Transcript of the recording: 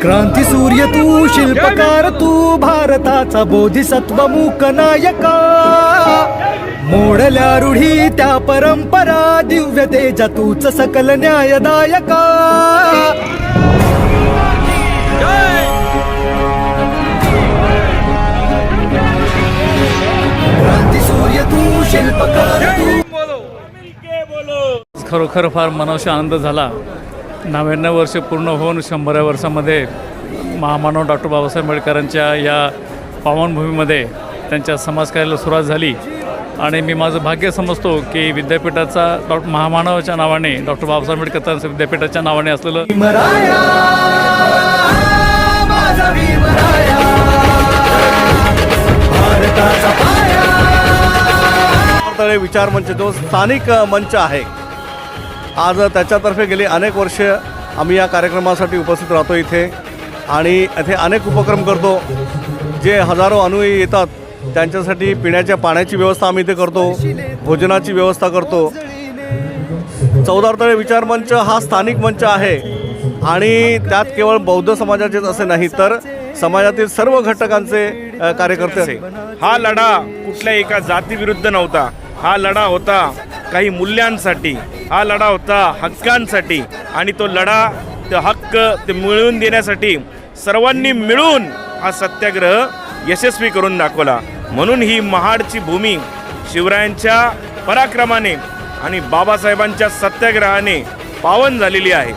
क्रांती सूर्य तू, शिल्पकार तू, भारताचा बोधिसत्व मूक नायका. मोडल्या रूढी त्या परंपरा, दिव्य तेजा तूच सकल न्यायदायका. क्रांती सूर्य तू, शिल्पकार तू. खरोखर फार मनाशी आनंद झाला. 99 वर्ष पूर्ण होऊन 100व्या वर्षामध्ये महामानव डॉक्टर बाबासाहेब आंबेडकरांच्या या पावनभूमीमध्ये त्यांच्या समाजकार्याला सुरुवात झाली. आणि मी माझं भाग्य समजतो की विद्यापीठाचा महामानवाच्या नावाने डॉक्टर बाबासाहेब आंबेडकर विद्यापीठाच्या नावाने असलेलं भीमराया, माझा भीमराया, भारताचा पाया. विचार मंच जो स्थानिक मंच आहे, आज त्याच्यातर्फे गेली अनेक वर्ष आम्ही या कार्यक्रमासाठी उपस्थित राहतो इथे आणि इथे अनेक उपक्रम करतो. जे हजारो अनुयायी येतात त्यांच्यासाठी पिण्याच्या पाण्याची व्यवस्था आम्ही इथे करतो, भोजनाची व्यवस्था करतो. चौदार विचार मंच हा स्थानिक मंच आहे आणि त्यात केवळ बौद्ध समाजाचेच असे नाही तर समाजातील सर्व घटकांचे कार्यकर्ते असे. हा लढा कुठल्या एका जातीविरुद्ध नव्हता. हा लढा होता काही मूल्यांसाठी, हा लढा होता हक्कांसाठी आणि तो लढा, तो हक्क ते मिळवून देण्यासाठी सर्वांनी मिळून हा सत्याग्रह यशस्वी करून दाखवला. म्हणून ही महाडची भूमी शिवरायांच्या पराक्रमाने आणि बाबासाहेबांच्या सत्याग्रहाने पावन झालेली आहे.